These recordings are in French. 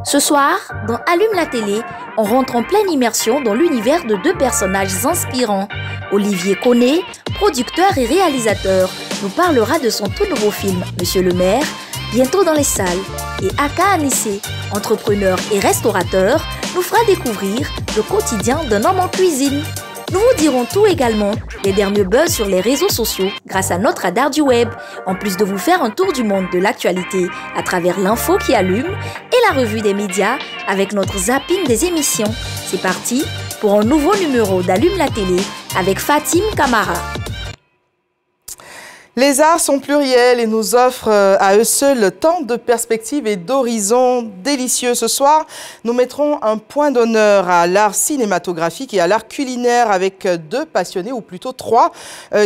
Ce soir, dans Allume la télé, on rentre en pleine immersion dans l'univers de deux personnages inspirants. Olivier Koné, producteur et réalisateur, nous parlera de son tout nouveau film, Monsieur le maire, bientôt dans les salles. Et Aka Anissé, entrepreneur et restaurateur, nous fera découvrir le quotidien d'un homme en cuisine. Nous vous dirons tout également, les derniers buzz sur les réseaux sociaux grâce à notre radar du web, en plus de vous faire un tour du monde de l'actualité à travers l'info qui allume et la revue des médias avec notre zapping des émissions. C'est parti pour un nouveau numéro d'Allume la télé avec Fatim Camara. Les arts sont pluriels et nous offrent à eux seuls tant de perspectives et d'horizons délicieux. Ce soir, nous mettrons un point d'honneur à l'art cinématographique et à l'art culinaire avec deux passionnés, ou plutôt trois,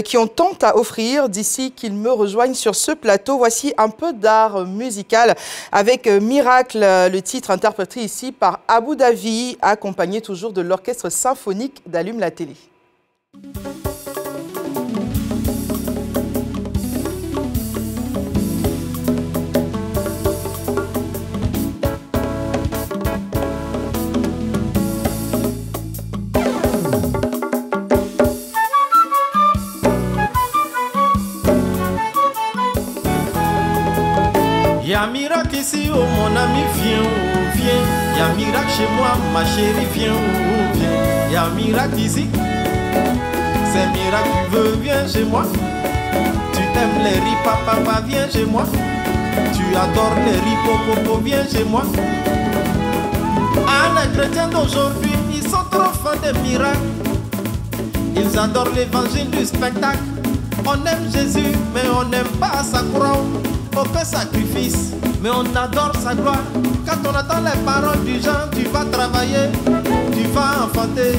qui ont tant à offrir. D'ici qu'ils me rejoignent sur ce plateau, voici un peu d'art musical avec Miracle, le titre interprété ici par Abou Davi, accompagné toujours de l'orchestre symphonique d'Allume la télé. Y'a miracle ici, oh mon ami, viens, oh viens. Y'a miracle chez moi, ma chérie, viens, oh viens. Y'a miracle ici, c'est miracle, tu veux, viens chez moi. Tu aimes les riz, papa, viens chez moi. Tu adores les riz, popo, viens chez moi. Ah, les chrétiens d'aujourd'hui, ils sont trop fans des miracles. Ils adorent l'évangile du spectacle. On aime Jésus, mais on n'aime pas sa croix. Aucun sacrifice, mais on adore sa gloire. Quand on attend les paroles du genre, tu vas travailler, tu vas enfanter,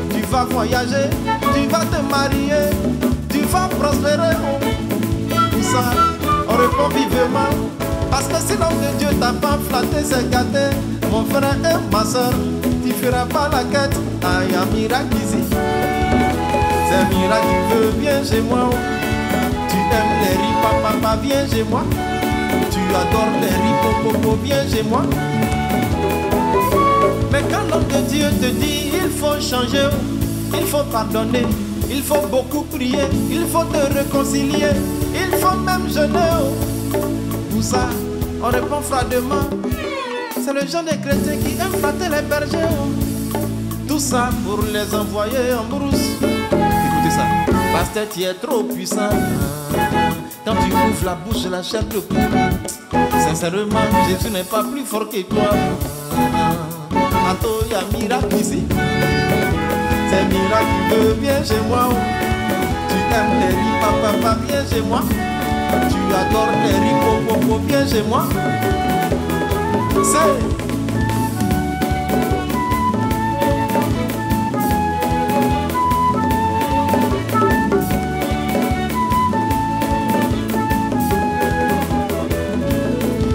tu vas voyager, tu vas te marier, tu vas prospérer. Tout ça, on répond vivement, parce que sinon que Dieu t'a pas flatté, c'est gâté. Mon frère et ma soeur, tu feras pas la quête. Ah, y'a un miracle ici, c'est un miracle, tu veux, viens chez moi. Tu aimes les riz, papa, viens chez moi. Tu adores les riz, popo, viens chez moi. Mais quand l'homme de Dieu te dit il faut changer, il faut pardonner, il faut beaucoup prier, il faut te réconcilier, il faut même jeûner. Tout ça, on répond froidement. C'est le genre de chrétiens qui aiment flatter les bergers. Tout ça pour les envoyer en brousse. Écoutez ça. Pasteur, tu es trop puissant. Quand tu ouvres la bouche, la chair te coupe. Sincèrement, Jésus n'est pas plus fort que toi. Anto, y'a miracle ici. C'est miracle, tu veux, viens chez moi. Tu aimes les riz, papa, viens chez moi. Tu adores les riz, popo, viens chez moi. C'est...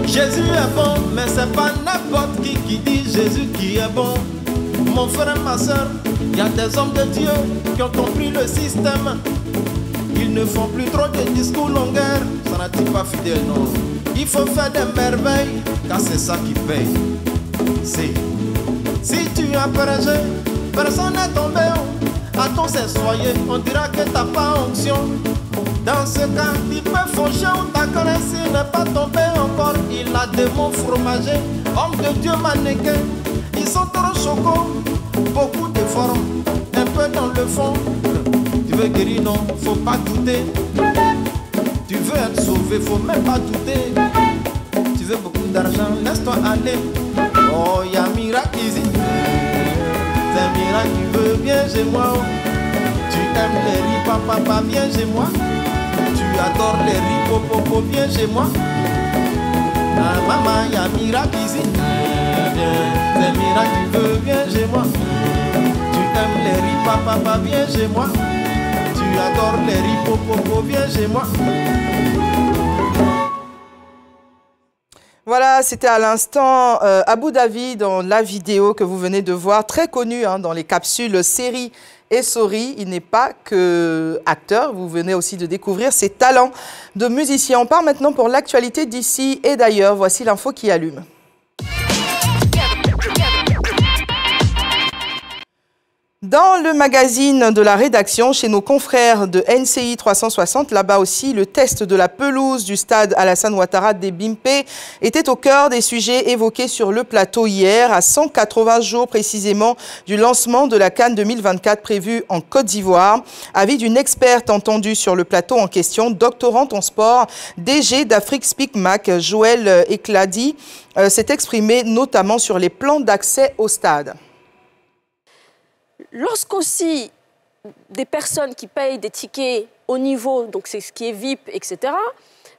Jésus est bon, mais c'est pas n'importe qui dit Jésus qui est bon. Mon frère, ma soeur, il y a des hommes de Dieu qui ont compris le système. Ils ne font plus trop de discours longueurs. Ça n'a-t-il pas fidèle, non? Il faut faire des merveilles, car c'est ça qui paye. Si tu as prêché, personne n'est tombé. À ton s'essoyer, on dira que t'as pas onction. Dans ce cas, il peut faucher ou ta connaissance n'est pas tombé encore. Il a des mots fromagés, homme de Dieu mannequin. Ils sont trop chocos, beaucoup de formes, un peu dans le fond. Tu veux guérir, non, faut pas douter. Tu veux être sauvé, faut même pas douter. Tu veux beaucoup d'argent, laisse-toi aller. Oh, y'a un miracle ici. C'est un miracle, tu veux, viens chez moi. Tu aimes les riz, papa, viens chez moi. Tu adores les riz, popo, viens chez moi. Ah, maman, y'a un miracle ici. C'est un miracle, tu veux, viens chez moi. Tu aimes les riz, papa, viens chez moi. tu adores les ripopopo, viens chez moi. Voilà, c'était à l'instant Abou David dans la vidéo que vous venez de voir, très connu dans les capsules séries et Sorry. Il n'est pas que acteur, vous venez aussi de découvrir ses talents de musicien. On part maintenant pour l'actualité d'ici et d'ailleurs. Voici l'info qui allume. Dans le magazine de la rédaction, chez nos confrères de NCI 360, là-bas aussi, le test de la pelouse du stade Alassane Ouattara d'Ebimpe était au cœur des sujets évoqués sur le plateau hier, à 180 jours précisément du lancement de la CAN 2024 prévue en Côte d'Ivoire. Avis d'une experte entendue sur le plateau en question, doctorante en sport, DG d'Afrique Speak Mac, Joël Ecladi, s'est exprimée notamment sur les plans d'accès au stade. Lorsqu'aussi des personnes qui payent des tickets au niveau, donc c'est ce qui est VIP, etc.,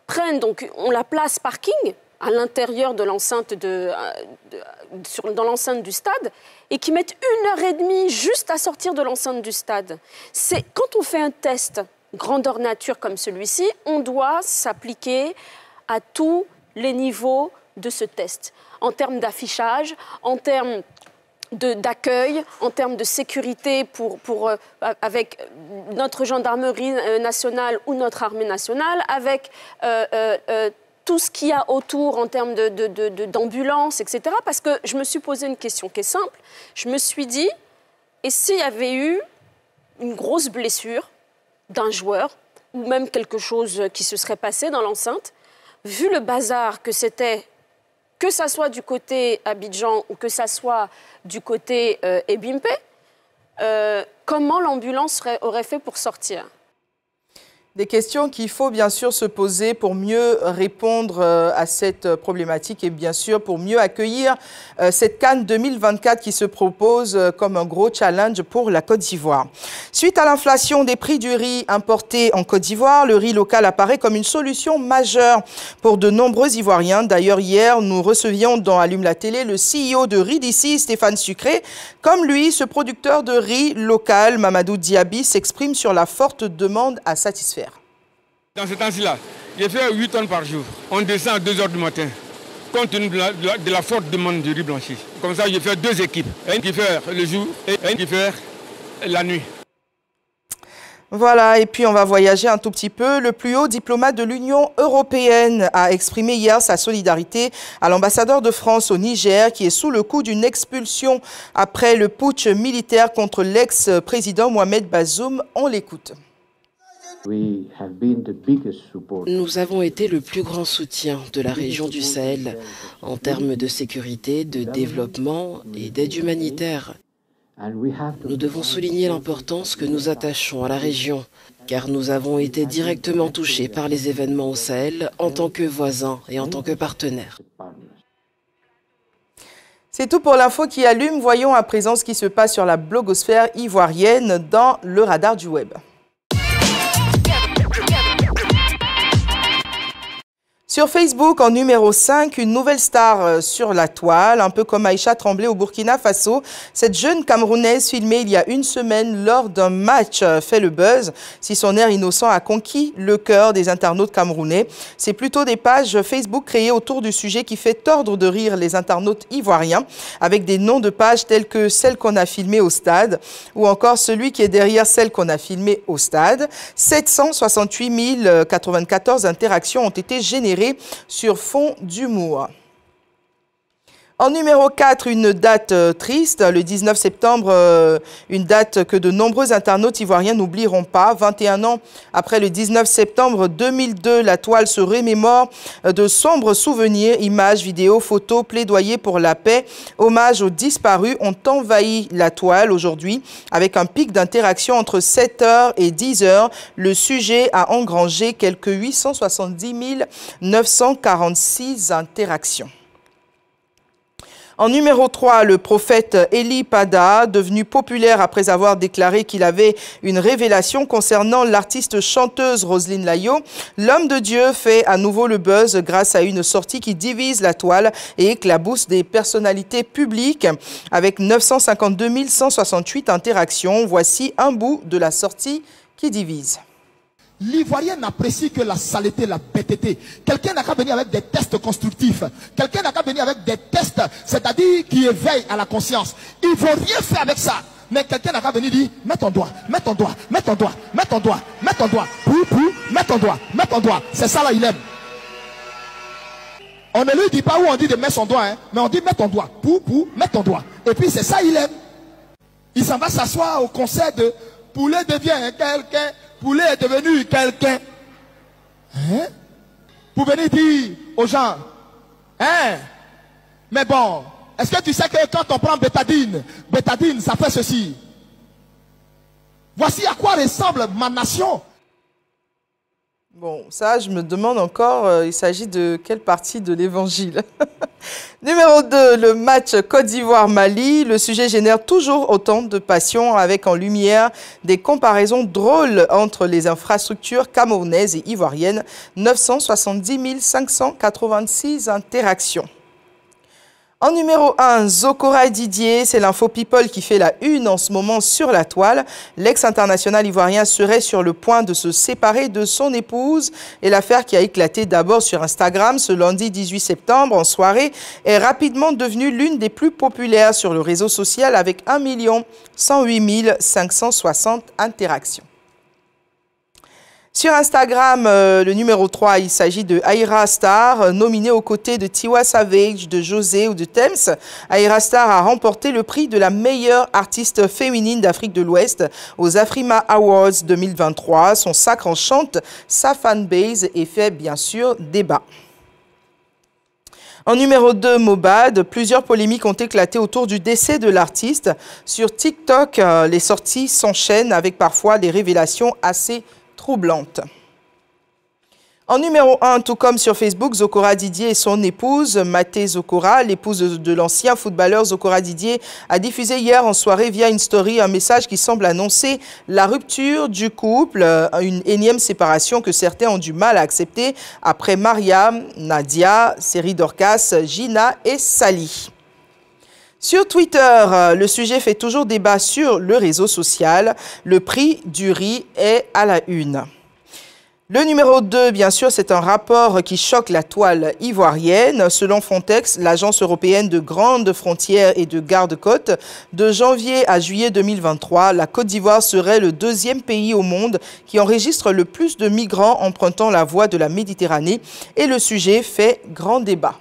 prennent donc on la place parking à l'intérieur de l'enceinte dans l'enceinte du stade et qui mettent 1h30 juste à sortir de l'enceinte du stade. C'est quand on fait un test grandeur nature comme celui-ci, on doit s'appliquer à tous les niveaux de ce test, en termes d'affichage, en termes d'accueil, en termes de sécurité avec notre gendarmerie nationale ou notre armée nationale, avec tout ce qu'il y a autour en termes d'ambulance, etc. Parce que je me suis posé une question qui est simple. Je me suis dit, et s'il y avait eu une grosse blessure d'un joueur, ou même quelque chose qui se serait passé dans l'enceinte, vu le bazar que c'était, que ça soit du côté Abidjan ou que ça soit du côté Ebimpe, comment l'ambulance aurait fait pour sortir? Des questions qu'il faut bien sûr se poser pour mieux répondre à cette problématique et bien sûr pour mieux accueillir cette CAN 2024 qui se propose comme un gros challenge pour la Côte d'Ivoire. Suite à l'inflation des prix du riz importé en Côte d'Ivoire, le riz local apparaît comme une solution majeure pour de nombreux Ivoiriens. D'ailleurs, hier, nous recevions dans Allume la télé le CEO de Riz d'ici, Stéphane Sucré. Comme lui, ce producteur de riz local, Mamadou Diaby, s'exprime sur la forte demande à satisfaire. Dans ce temps-ci-là, j'ai fait 8 tonnes par jour. On descend à 2 h du matin, compte tenu de la forte demande du riz blanchi. Comme ça, j'ai fait 2 équipes. Une qui fait le jour et une qui fait la nuit. Voilà, et puis on va voyager un tout petit peu. Le plus haut diplomate de l'Union européenne a exprimé hier sa solidarité à l'ambassadeur de France au Niger qui est sous le coup d'une expulsion après le putsch militaire contre l'ex-président Mohamed Bazoum. On l'écoute. Nous avons été le plus grand soutien de la région du Sahel en termes de sécurité, de développement et d'aide humanitaire. Nous devons souligner l'importance que nous attachons à la région, car nous avons été directement touchés par les événements au Sahel en tant que voisins et en tant que partenaires. C'est tout pour l'info qui allume. Voyons à présent ce qui se passe sur la blogosphère ivoirienne dans le radar du web. Sur Facebook, en numéro 5, une nouvelle star sur la toile, un peu comme Aïcha Tremblay au Burkina Faso. Cette jeune Camerounaise filmée il y a une semaine lors d'un match fait le buzz. Si son air innocent a conquis le cœur des internautes camerounais, c'est plutôt des pages Facebook créées autour du sujet qui fait tordre de rire les internautes ivoiriens, avec des noms de pages tels que celle qu'on a filmée au stade ou encore celui qui est derrière celle qu'on a filmée au stade. 768 094 interactions ont été générées sur fond d'humour. En numéro 4, une date triste, le 19 septembre, une date que de nombreux internautes ivoiriens n'oublieront pas. 21 ans après le 19 septembre 2002, la toile se remémore de sombres souvenirs, images, vidéos, photos, plaidoyer pour la paix. Hommages aux disparus ont envahi la toile aujourd'hui avec un pic d'interaction entre 7h et 10h. Le sujet a engrangé quelques 870 946 interactions. En numéro 3, le prophète Eli Pada, devenu populaire après avoir déclaré qu'il avait une révélation concernant l'artiste chanteuse Roselyne Layo. L'homme de Dieu fait à nouveau le buzz grâce à une sortie qui divise la toile et éclabousse des personnalités publiques. Avec 952 168 interactions, voici un bout de la sortie qui divise. L'Ivoirien n'apprécie que la saleté, la bêteté. Quelqu'un n'a qu'à venir avec des tests constructifs. Quelqu'un n'a qu'à venir avec des tests, c'est-à-dire qui éveillent à la conscience. Il ne faut rien faire avec ça. Mais quelqu'un n'a qu'à venir dire, mets ton doigt, mets ton doigt, mets ton doigt, mets ton doigt, mets ton doigt, mets ton doigt, mets ton doigt. C'est ça là, il aime. On ne lui dit pas où on dit de mettre son doigt, hein, mais on dit mets ton doigt, mets ton doigt. Et puis c'est ça, il aime. Il s'en va s'asseoir au concert de poulet devient quelqu'un. Poulet est devenu quelqu'un. Hein? Pour venir dire aux gens, hein? Mais bon, est-ce que tu sais que quand on prend bétadine, ça fait ceci. Voici à quoi ressemble ma nation. Bon, ça, je me demande encore, il s'agit de quelle partie de l'évangile? Numéro 2, le match Côte d'Ivoire-Mali. Le sujet génère toujours autant de passion avec en lumière des comparaisons drôles entre les infrastructures camerounaises et ivoiriennes. 970 586 interactions. En numéro 1, Zokora Didier, c'est l'info people qui fait la une en ce moment sur la toile. L'ex-international ivoirien serait sur le point de se séparer de son épouse et l'affaire qui a éclaté d'abord sur Instagram ce lundi 18 septembre en soirée est rapidement devenue l'une des plus populaires sur le réseau social avec 1 108 560 interactions. Sur Instagram, le numéro 3, il s'agit de Ayra Starr, nominée aux côtés de Tiwa Savage, de José ou de Thames. Ayra Starr a remporté le prix de la meilleure artiste féminine d'Afrique de l'Ouest aux Afrima Awards 2023. Son sacre enchante sa fanbase et fait bien sûr débat. En numéro 2, Mobad, plusieurs polémiques ont éclaté autour du décès de l'artiste. Sur TikTok, les sorties s'enchaînent avec parfois des révélations assez troublante. En numéro 1, tout comme sur Facebook, Zokora Didier et son épouse, Maté Zokora, l'épouse de l'ancien footballeur Zokora Didier, a diffusé hier en soirée via une story un message qui semble annoncer la rupture du couple, une énième séparation que certains ont du mal à accepter après Mariam, Nadia, Série Dorcas, Gina et Sally. Sur Twitter, le sujet fait toujours débat sur le réseau social. Le prix du riz est à la une. Le numéro 2, bien sûr, c'est un rapport qui choque la toile ivoirienne. Selon Frontex, l'agence européenne de grandes frontières et de garde-côtes, de janvier à juillet 2023, la Côte d'Ivoire serait le deuxième pays au monde qui enregistre le plus de migrants empruntant la voie de la Méditerranée. Et le sujet fait grand débat.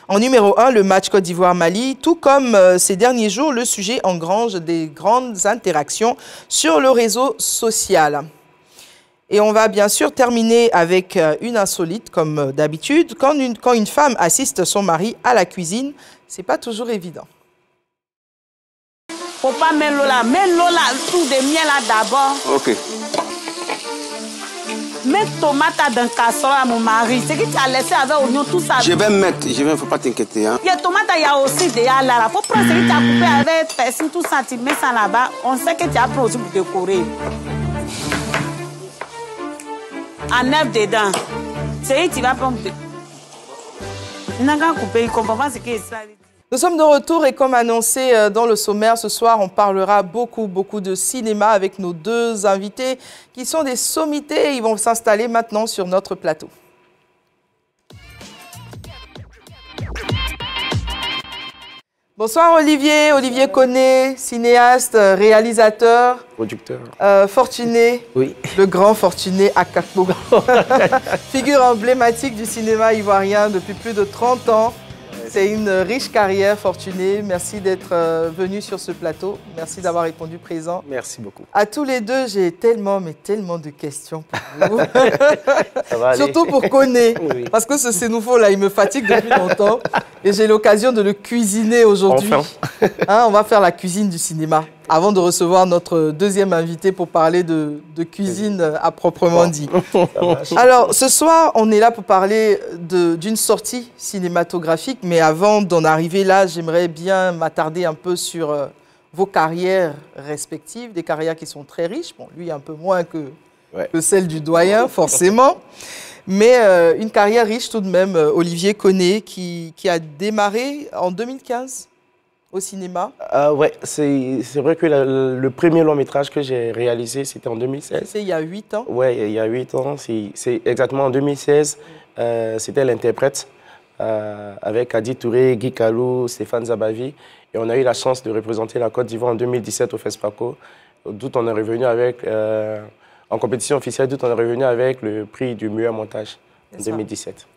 En numéro 1, le match Côte d'Ivoire-Mali, tout comme ces derniers jours, le sujet engrange des grandes interactions sur le réseau social. Et on va bien sûr terminer avec une insolite, comme d'habitude. Quand une femme assiste son mari à la cuisine, c'est pas toujours évident. Faut pas mettre l'eau là, mets l'eau là, tout de miel là d'abord. Ok. Mets tomate dans le casserole à mon mari. C'est que tu as laissé avec oignon, tout ça. Je vais mettre, faut pas t'inquiéter. Hein. Il y a tomate, il y a aussi des là. Faut prendre ce que tu as coupé avec persil, tout ça, tu mets ça là-bas. On sait que tu as pris aussi pour décorer. En œuf dedans. C'est que tu vas prendre. Il n'a qu'à couper, il ne comprend pas ce que c'est ça. Nous sommes de retour et comme annoncé dans le sommaire, ce soir, on parlera beaucoup de cinéma avec nos deux invités qui sont des sommités. Ils vont s'installer maintenant sur notre plateau. Bonsoir Olivier, Olivier Koné, cinéaste, réalisateur. Producteur. Fortuné, oui. Le grand Fortuné Akakpo. Figure emblématique du cinéma ivoirien depuis plus de 30 ans. C'est une riche carrière, Fortuné. Merci d'être venu sur ce plateau. Merci d'avoir répondu présent. Merci beaucoup. À tous les deux, j'ai tellement de questions pour vous. Ça va aller. Surtout pour Koné. Oui. Parce que ce Sénoufo-là, il me fatigue depuis longtemps. Et j'ai l'occasion de le cuisiner aujourd'hui. Enfin. Hein, on va faire la cuisine du cinéma. Avant de recevoir notre deuxième invité pour parler de cuisine à proprement dit. Alors, ce soir, on est là pour parler d'une sortie cinématographique. Mais avant d'en arriver là, j'aimerais bien m'attarder un peu sur vos carrières respectives. Des carrières qui sont très riches. Bon, lui, un peu moins que celle du doyen, forcément. Mais une carrière riche tout de même. Olivier Koné, qui a démarré en 2015. au cinéma? Ouais, c'est vrai que le premier long métrage que j'ai réalisé, c'était en 2016. C'était il y a 8 ans? Oui, il y a 8 ans. C'est exactement en 2016. C'était L'Interprète avec Adi Touré, Guy Kalou, Stéphane Zabavi. Et on a eu la chance de représenter la Côte d'Ivoire en 2017 au FESPACO, d'où on est revenu avec, en compétition officielle, d'où on est revenu avec le prix du meilleur montage en 2017.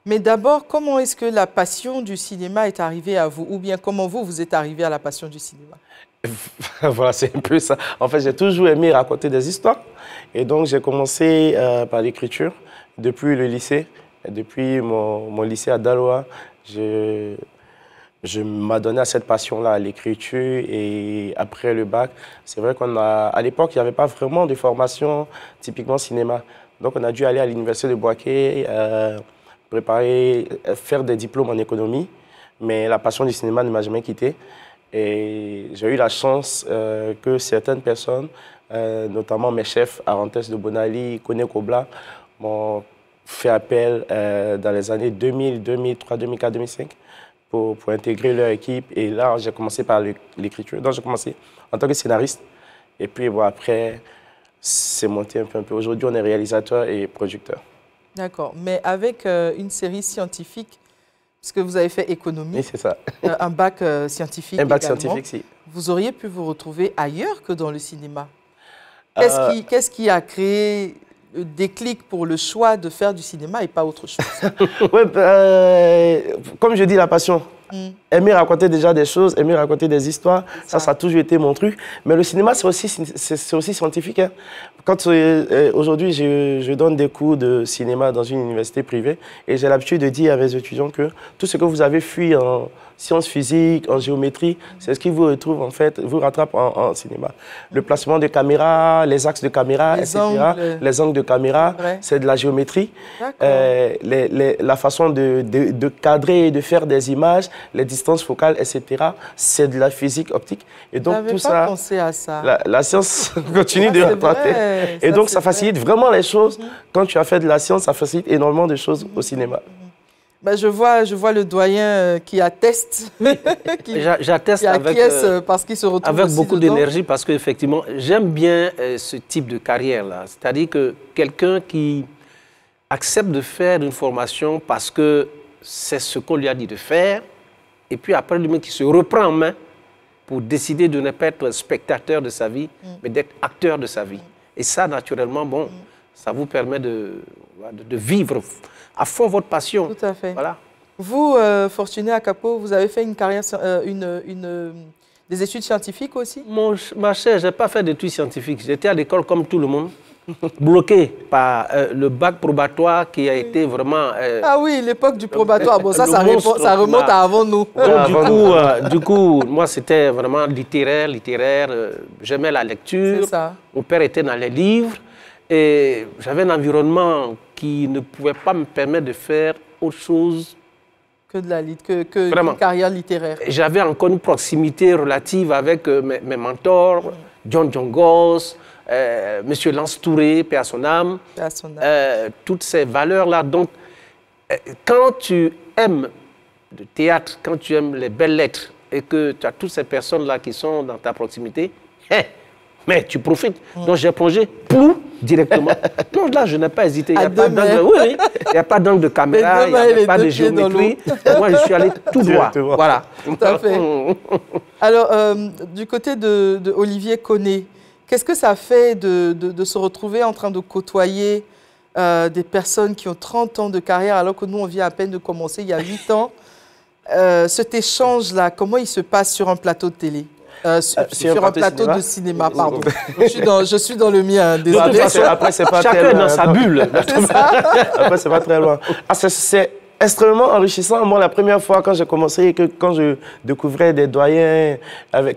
Mais d'abord, comment est-ce que la passion du cinéma est arrivée à vous? Ou bien comment vous êtes arrivé à la passion du cinéma? Voilà, c'est un peu ça. En fait, j'ai toujours aimé raconter des histoires. Et donc, j'ai commencé par l'écriture depuis le lycée. Depuis mon lycée à Daloa, je m'adonnais à cette passion-là, à l'écriture. Et après le bac, c'est vrai qu'à l'époque, il n'y avait pas vraiment de formation typiquement cinéma. Donc, on a dû aller à l'université de Bouaké, faire des diplômes en économie. Mais la passion du cinéma ne m'a jamais quitté. Et j'ai eu la chance que certaines personnes, notamment mes chefs, Arantès de Bonali, Kone Kobla, m'ont fait appel dans les années 2000, 2003, 2004, 2005 pour intégrer leur équipe. Et là, j'ai commencé par l'écriture. Donc, j'ai commencé en tant que scénariste. Et puis, bon, après, c'est monté un peu. Aujourd'hui, on est réalisateur et producteur. D'accord. Mais avec une série scientifique, parce que vous avez fait économie, oui, c'est ça. Un bac scientifique un bac également, scientifique, si. Vous auriez pu vous retrouver ailleurs que dans le cinéma. Qu'est-ce qui a créé le déclic pour le choix de faire du cinéma et pas autre chose? Oui, comme je dis, la passion. Aimer raconter déjà des choses, aimer raconter des histoires, ça a toujours été mon truc. Mais le cinéma, c'est aussi scientifique. Hein. Quand aujourd'hui, je donne des cours de cinéma dans une université privée et j'ai l'habitude de dire à mes étudiants que tout ce que vous avez fui en sciences physiques, en géométrie, c'est ce qui vous retrouve en fait, vous rattrape en cinéma. Le placement de caméra, les axes de caméra, etc. Les angles de caméra, c'est de la géométrie. La façon de cadrer et de faire des images, les distances focales, etc. C'est de la physique optique. Et donc tout ça, pensé à ça. La science continue de rattraper. Et donc ça facilite vraiment les choses. Quand tu as fait de la science, ça facilite énormément de choses au cinéma. Ben, je vois le doyen qui atteste. J'atteste avec, parce qu'il se retrouve avec aussi beaucoup dedans. d'énergie parce qu'effectivement, j'aime bien ce type de carrière-là. C'est-à-dire que quelqu'un qui accepte de faire une formation parce que c'est ce qu'on lui a dit de faire, et puis après lui-même qui se reprend en main pour décider de ne pas être spectateur de sa vie, mais d'être acteur de sa vie. Et ça, naturellement, bon, ça vous permet de vivre à fond votre passion. Tout à fait. Voilà. Vous, Fortuné Akapo, vous avez fait une carrière, des études scientifiques aussi? Ma chère, je n'ai pas fait d'études scientifiques. J'étais à l'école comme tout le monde, bloqué par le bac probatoire qui a été vraiment... ah oui, l'époque du probatoire. Bon, ça remonte à avant nous. Donc, du coup, moi, c'était vraiment littéraire. J'aimais la lecture. C'est ça. Mon père était dans les livres. Et j'avais un environnement qui ne pouvait pas me permettre de faire autre chose que une carrière littéraire. J'avais encore une proximité relative avec mes mentors, John Goss, Monsieur Lance Touré, paix à son âme, toutes ces valeurs-là. Donc, quand tu aimes le théâtre, quand tu aimes les belles lettres et que tu as toutes ces personnes-là qui sont dans ta proximité, mais tu profites. Donc, j'ai plongé directement. Donc là, je n'ai pas hésité. Il n'y a pas d'angle. Oui, il n'y a pas d'angle de caméra, il n'y a pas de géométrie. Moi, je suis allé tout droit. Voilà. Tout à fait. Alors, du côté de Olivier Koné, qu'est-ce que ça fait de se retrouver en train de côtoyer des personnes qui ont 30 ans de carrière alors que nous, on vient à peine de commencer il y a 8 ans? Cet échange-là, comment il se passe sur un plateau de télé? Sur un plateau de cinéma, pardon. Je suis dans le mien, désolé. Après, c'est pas chacun dans sa bulle. Après, c'est pas très loin. C'est extrêmement enrichissant. Moi, la première fois quand j'ai commencé, quand je découvrais des doyens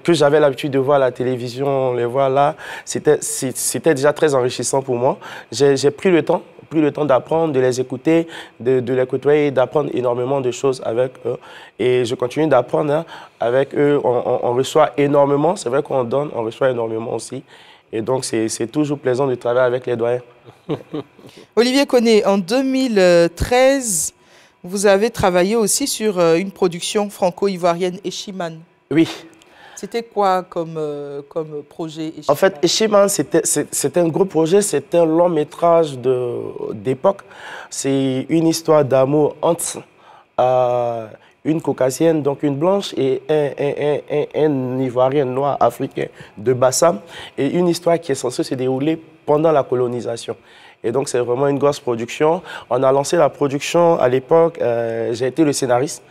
que j'avais l'habitude de voir à la télévision, les voir là, c'était déjà très enrichissant pour moi. J'ai pris le temps d'apprendre, de les écouter, de les côtoyer, d'apprendre énormément de choses avec eux. Et je continue d'apprendre avec eux. On reçoit énormément. C'est vrai qu'on donne, on reçoit énormément aussi. Et donc, c'est toujours plaisant de travailler avec les doyens. Olivier Koné, en 2013, vous avez travaillé aussi sur une production franco-ivoirienne, Eshiman. Oui. C'était quoi comme projet Eshiman? En fait, Eshiman, c'était un gros projet, c'était un long métrage d'époque. C'est une histoire d'amour entre une caucasienne, donc une blanche, et un ivoirien noir africain de Bassam. Et une histoire qui est censée se dérouler pendant la colonisation. Et donc, c'est vraiment une grosse production. On a lancé la production à l'époque, j'ai été le scénariste.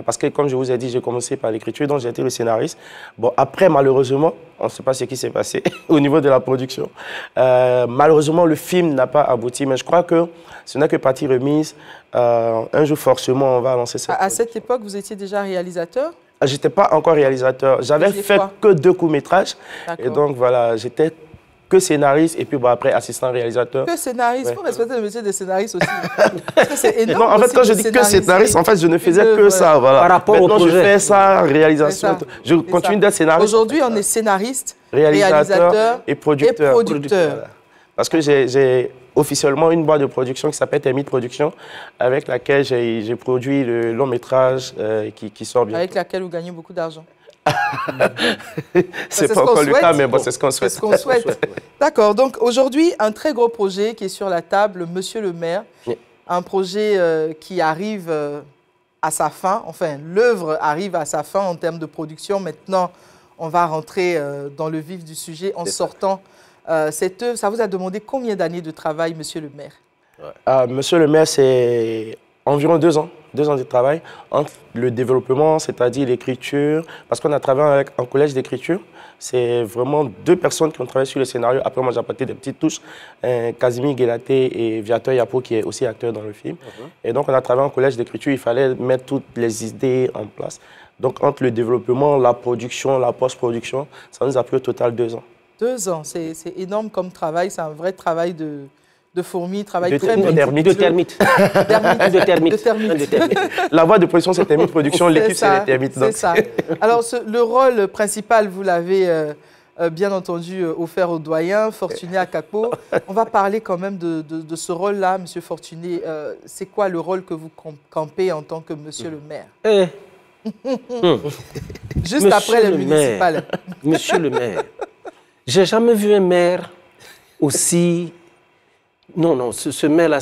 Parce que, comme je vous ai dit, j'ai commencé par l'écriture, donc j'ai été le scénariste. Bon, après, malheureusement, on ne sait pas ce qui s'est passé au niveau de la production. Malheureusement, le film n'a pas abouti, mais je crois que ce n'est que partie remise. Un jour, forcément, on va lancer cette À cette époque, vous étiez déjà réalisateur? Je n'étais pas encore réalisateur. J'avais fait que 2 courts-métrages. Et donc, voilà, j'étais que scénariste et puis bon, après assistant réalisateur. Que scénariste, il faut respecter le métier de scénariste aussi. C'est énorme. Non, en fait, quand je dis que scénariste, en fait, je ne faisais que ça. Voilà. Par rapport maintenant, au projet. je fais ça, réalisation. Je continue d'être scénariste. Aujourd'hui, on est scénariste, réalisateur et producteur. Producteur. Parce que j'ai officiellement une boîte de production qui s'appelle Termite Production, avec laquelle j'ai produit le long métrage qui sort bien. Avec laquelle vous gagnez beaucoup d'argent. C'est pas encore le cas, mais bon, c'est ce qu'on souhaite. C'est ce qu'on souhaite. D'accord. Donc aujourd'hui, un très gros projet qui est sur la table, Monsieur le maire. Oui. Un projet qui arrive à sa fin. Enfin, l'œuvre arrive à sa fin en termes de production. Maintenant, on va rentrer dans le vif du sujet en sortant cette œuvre. Ça vous a demandé combien d'années de travail, Monsieur le maire? Monsieur le maire, c'est environ 2 ans. 2 ans de travail entre le développement, c'est-à-dire l'écriture, parce qu'on a travaillé avec un collège d'écriture. C'est vraiment 2 personnes qui ont travaillé sur le scénario. Après, moi, j'ai apporté des petites touches. Casimir Guélaté et Viateur Yapo, qui est aussi acteur dans le film. Et donc, on a travaillé en collège d'écriture. Il fallait mettre toutes les idées en place. Donc, entre le développement, la production, la post-production, ça nous a pris au total 2 ans. 2 ans, c'est énorme comme travail. C'est un vrai travail de fourmi, travail de très de termites. De termites. La voie de production, c'est Termite Production, l'équipe, c'est les termites. C'est ça. Alors, le rôle principal, vous l'avez bien entendu offert au doyen, Fortuné Akakpo. On va parler quand même de ce rôle-là, Monsieur Fortuné. C'est quoi le rôle que vous campez en tant que Monsieur le maire? Juste monsieur après les municipales. Monsieur le maire, j'ai jamais vu un maire aussi... Non, ce maire-là,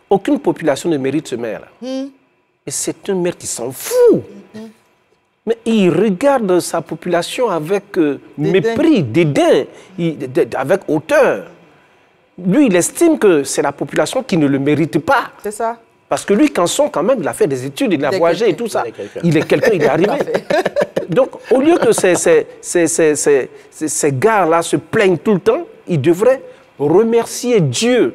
aucune population ne mérite ce maire-là. Et c'est un maire qui s'en fout. Mais il regarde sa population avec mépris, dédain, avec hauteur. Lui, il estime que c'est la population qui ne le mérite pas. C'est ça. Parce que lui, Canson, quand même, il a fait des études, il a voyagé et tout ça. Il est quelqu'un, il est arrivé. Donc, au lieu que ces gars-là se plaignent tout le temps, il devrait remercier Dieu,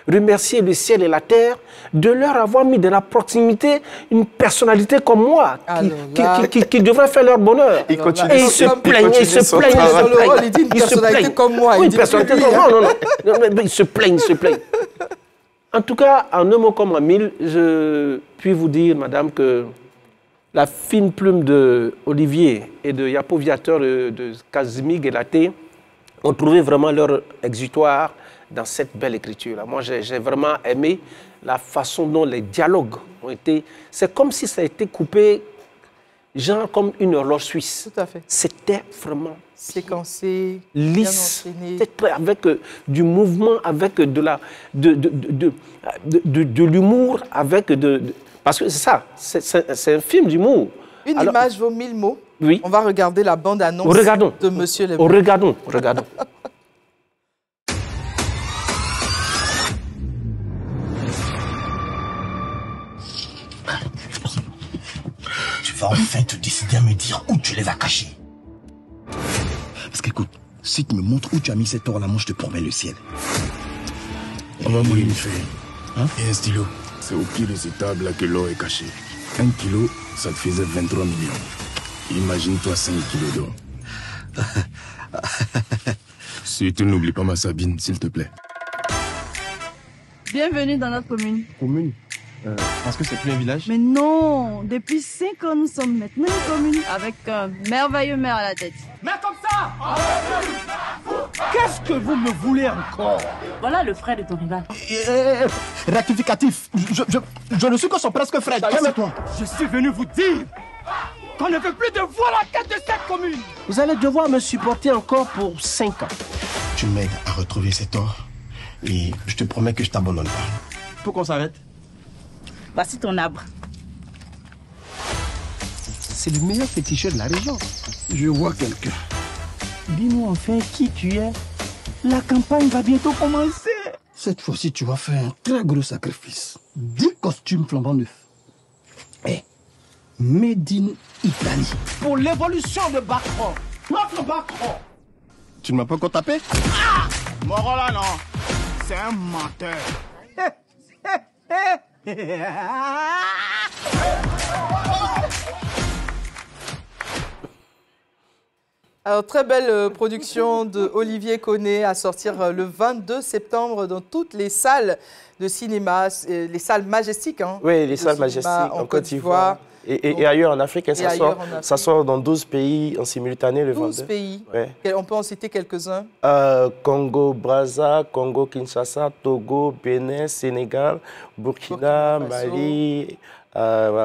remercier le ciel et la terre de leur avoir mis de la proximité une personnalité comme moi qui devrait faire leur bonheur. Et ils se plaignent, ils se plaignent. Il dit une personnalité comme moi. Oui, une personnalité comme moi. Non, mais ils se plaignent, ils se plaignent. En tout cas, en un mot comme en mille, je puis vous dire, madame, que la fine plume de Olivier et de Yapo Viateur de Casimir Guélaté ont trouvé vraiment leur exutoire dans cette belle écriture-là. Moi, j'ai vraiment aimé la façon dont les dialogues ont été... C'est comme si ça a été coupé, genre comme une horloge suisse. Tout à fait. C'était vraiment... séquencé, lisse, avec du mouvement, avec de l'humour, avec parce que c'est ça, c'est un film d'humour. Une image vaut 1000 mots. Oui. On va regarder la bande-annonce de Monsieur le maire. Regardons. Tu vas enfin te décider à me dire où tu les as cachés. Parce qu'écoute, si tu me montres où tu as mis cet or là, moi je te promets le ciel. On va mouiller une feuille et un stylo. C'est au pied de ces tables là que l'or est caché. 1 kilo, ça te faisait 23 millions. Imagine-toi 5 kilos d'or. Surtout n'oublie pas ma Sabine, s'il te plaît. Bienvenue dans notre commune. Commune parce que c'est plus un village? Mais non, depuis 5 ans, nous sommes maintenant une commune avec un merveilleux maire à la tête. Mais comme ça! Qu'est-ce que vous me voulez encore? Voilà le frère de ton rival. Rectificatif. Je ne suis que son presque frère. Calme-toi. Je suis venu vous dire qu'on ne veut plus de vous à la tête de cette commune. Vous allez devoir me supporter encore pour 5 ans. Tu m'aides à retrouver cet or et je te promets que je t'abandonne pas. Faut qu'on s'arrête. Voici ton arbre. C'est le meilleur féticheur de la région. Je vois quelqu'un. Dis-nous enfin qui tu es. La campagne va bientôt commencer. Cette fois-ci, tu vas faire un très gros sacrifice. 10 costumes flambant neufs. Et Made in Italy. Pour l'évolution de Bacro. Notre Bacro. Tu ne m'as pas encore tapé? Ah! Moro là, non. C'est un menteur. Alors, très belle production de Olivier Koné à sortir le 22 septembre dans toutes les salles de cinéma, les salles Majestiques. Hein, oui, les salles Majestiques en Côte d'Ivoire. Et ailleurs en Afrique, ça sort dans 12 pays en simultané le 22. 12 pays. Ouais. On peut en citer quelques-uns. Congo, Brazza, Congo, Kinshasa, Togo, Bénin, Sénégal, Burkina, Mali,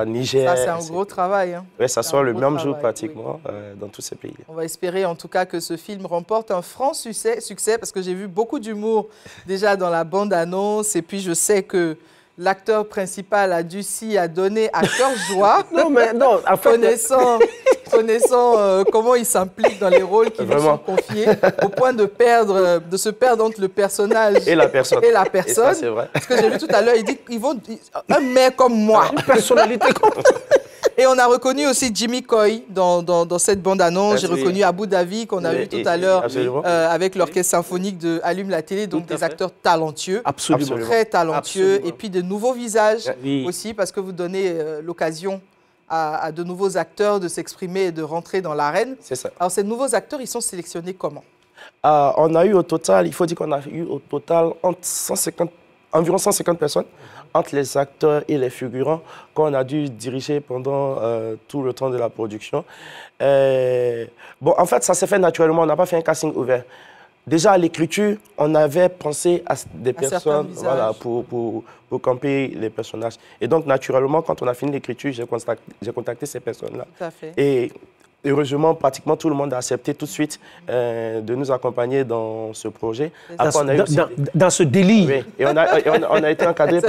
Niger. Ça, c'est un gros travail. Hein. Oui, ça sort le même jour pratiquement dans tous ces pays. On va espérer en tout cas que ce film remporte un franc succès parce que j'ai vu beaucoup d'humour déjà dans la bande-annonce et puis je sais que l'acteur principal a donné à cœur joie. Non, mais non, en fait... connaissant comment il s'implique dans les rôles qui lui sont confiés, au point de se perdre entre le personnage et la personne. Et ça, c'est vrai. Parce que j'ai vu tout à l'heure, il dit qu'ils vont un mec comme moi, une personnalité comme Et on a reconnu aussi Jimmy Coy dans cette bande-annonce. J'ai reconnu Abou Davi qu'on a vu tout à l'heure avec l'orchestre symphonique de Allume la télé. Donc des acteurs talentueux, très talentueux. Et puis de nouveaux visages aussi parce que vous donnez l'occasion à de nouveaux acteurs de s'exprimer et de rentrer dans l'arène. C'est ça. Alors ces nouveaux acteurs, ils sont sélectionnés comment? On a eu au total, il faut dire qu'on a eu au total environ 150 personnes entre les acteurs et les figurants qu'on a dû diriger pendant tout le temps de la production. Bon, en fait, ça s'est fait naturellement, on n'a pas fait un casting ouvert. Déjà à l'écriture, on avait pensé à des personnes pour camper les personnages. Et donc, naturellement, quand on a fini l'écriture, j'ai contacté ces personnes-là. Tout à fait. Et heureusement, pratiquement tout le monde a accepté tout de suite de nous accompagner dans ce projet. Après, dans ce délire. Oui. Et on a été encadré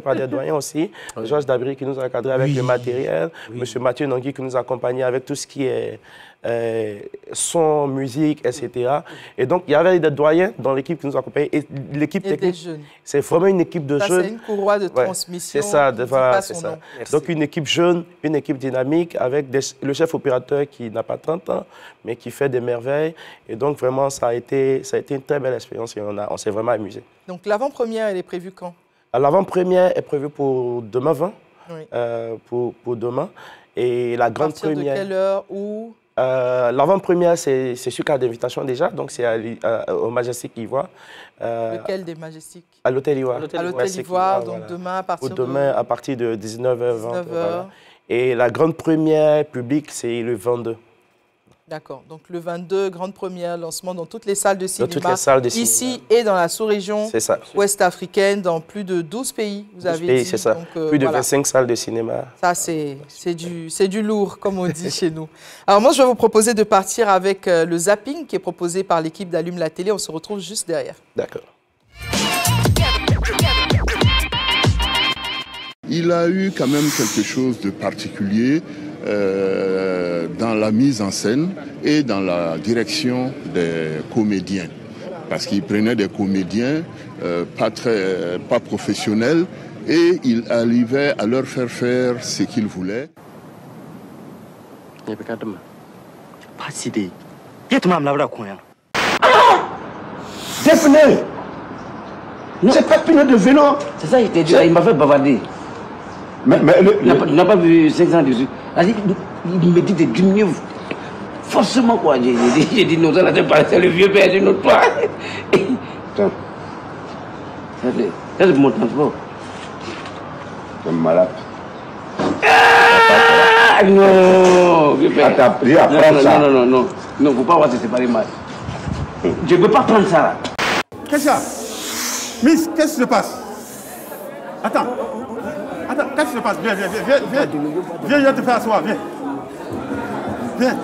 par des doyens aussi. Georges Dabiri qui nous a encadrés avec le matériel. Monsieur Mathieu Nangui qui nous a accompagnés avec tout ce qui est son, musique, etc. Et donc, il y avait des doyens dans l'équipe qui nous accompagnaient. Et l'équipe technique, c'est vraiment une équipe de jeunes. C'est une courroie de transmission. C'est ça, c'est ça. Donc, une équipe jeune, une équipe dynamique avec le chef opérateur qui n'a pas 30 ans, mais qui fait des merveilles. Et donc, vraiment, ça a été une très belle expérience et on s'est vraiment amusé. Donc, l'avant-première, elle est prévue quand? L'avant-première est prévue pour demain 20, pour demain. Et la grande première... de quelle heure, où? L'avant-première, c'est sur carte d'invitation déjà, donc c'est au Majestic Ivoire. Lequel des Majestiques? À l'Hôtel Ivoire. À l'Hôtel Ivoire, donc demain à partir de 19h20. Voilà. Et la grande première publique, c'est le 22. D'accord. Donc le 22, grande première, lancement dans toutes les salles de cinéma. Dans toutes les salles de cinéma. Ici et dans la sous-région ouest africaine, dans plus de 12 pays, vous avez dit. C'est ça. Donc, plus de 25 salles de cinéma. Ça, c'est du lourd, comme on dit chez nous. Alors moi, je vais vous proposer de partir avec le zapping qui est proposé par l'équipe d'Allume la télé. On se retrouve juste derrière. D'accord. Il a eu quand même quelque chose de particulier dans la mise en scène et dans la direction des comédiens. Parce qu'il prenait des comédiens pas professionnels et il arrivait à leur faire faire ce qu'il voulait. C'est pas Pinot de Vélo. C'est ça, il t'a dit, il m'a fait bavarder. Mais il n'a pas vu 5 ans dessus. Il me dit de diminuer forcément quoi. J'ai dit non, ça c'est le vieux père de notre toi. Ça c'est mon transport. C'est malade. Non, vieux père. Non, il ne faut pas voir se séparer mal. Je ne peux pas prendre ça. Qu'est-ce que ça? Miss, qu'est-ce qui se passe? Attends. Attends, qu'est-ce qui se passe? Viens, viens, viens, viens, viens. Viens, je vais te faire asseoir, viens. Viens.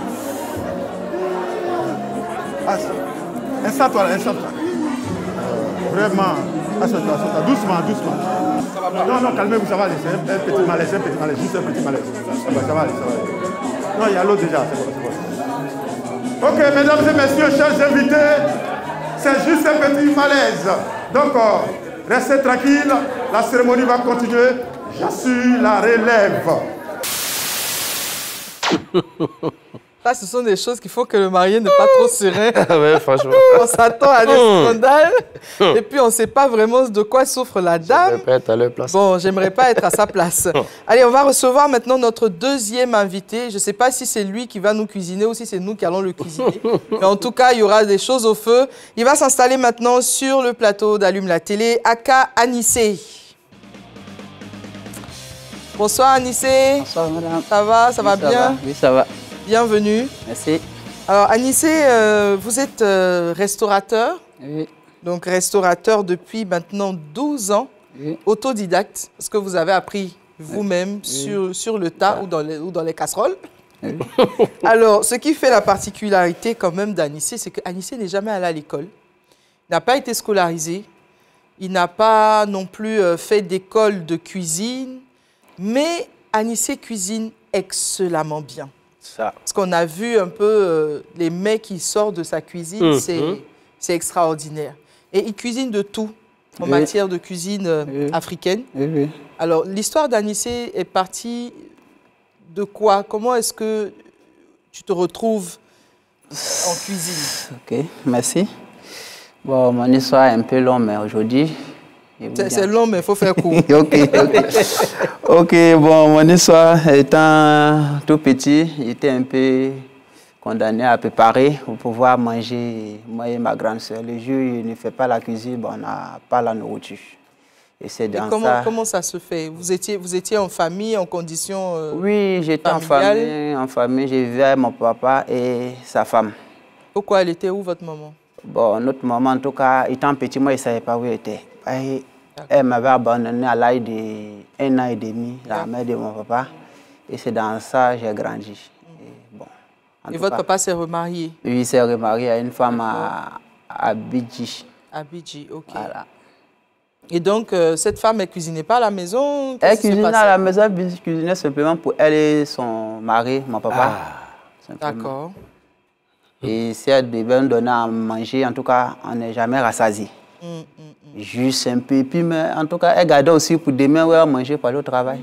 Installe-toi là, installe-toi. Vraiment. Assois-toi, assois-toi. Doucement, doucement. Non, non, calmez-vous, ça va aller. C'est un petit malaise, juste un petit malaise. Ça va aller, ça va aller. Non, il y a l'autre déjà, c'est bon. Ok, mesdames et messieurs, chers invités, c'est juste un petit malaise. Donc, restez tranquilles, la cérémonie va continuer. J'assure la relève. Ça, ce sont des choses qu'il faut que le marié n'est pas trop serein. Ouais, franchement. On s'attend à des scandales et puis on ne sait pas vraiment de quoi souffre la dame. J'aimerais pas être à leur place. Bon, j'aimerais pas être à sa place. Allez, on va recevoir maintenant notre deuxième invité. Je ne sais pas si c'est lui qui va nous cuisiner ou si c'est nous qui allons le cuisiner. Mais en tout cas, il y aura des choses au feu. Il va s'installer maintenant sur le plateau d'Allume la télé, Aka Anissé. Bonsoir Anissé. Bonsoir madame. Ça va bien? Oui, ça va. Bienvenue. Merci. Alors, Anissé, vous êtes restaurateur. Oui. Donc, restaurateur depuis maintenant 12 ans. Oui. Autodidacte, parce que vous avez appris vous-même sur le tas ou dans les casseroles. Oui. Alors, ce qui fait la particularité quand même d'Anissé, c'est qu'Anissé n'est jamais allé à l'école. Il n'a pas été scolarisé. Il n'a pas non plus fait d'école de cuisine. Mais Anissé cuisine excellemment bien. Ça. Parce qu'on a vu un peu les mets qui sortent de sa cuisine, c'est extraordinaire. Et il cuisine de tout en matière de cuisine africaine. Alors, l'histoire d'Anissé est partie de quoi? Comment est-ce que tu te retrouves en cuisine? Ok, merci. Bon, mon histoire est un peu longue, mais aujourd'hui... C'est long, mais il faut faire court. Ok, bon, mon histoire, étant tout petit, j'étais un peu condamné à préparer pour pouvoir manger, moi et ma grande soeur. Le jour où il ne fait pas la cuisine, bon, on n'a pas la nourriture. Et c'est dans ça... Comment ça se fait? Vous étiez en famille, en conditions Oui, j'étais en famille. Je vivais avec mon papa et sa femme. Pourquoi elle était où, votre maman? Bon, notre maman, en tout cas, étant petit, moi, je ne savais pas où elle était. Elle m'avait abandonné à l'âge de 1 an et demi, la mère de mon papa. Et c'est dans ça que j'ai grandi. Et votre papa s'est remarié? Oui, il s'est remarié à une femme à Bidji. À Bidji, ok. Voilà. Et donc, cette femme, elle ne cuisinait pas à la maison? Elle cuisinait à la maison, elle cuisinait simplement pour elle et son mari, mon papa. D'accord. Et si elle devait nous donner à manger, en tout cas, on n'est jamais rassasié. Juste un peu. Puis, mais en tout cas, elle gardait aussi pour demain, ouais, manger pour aller au travail.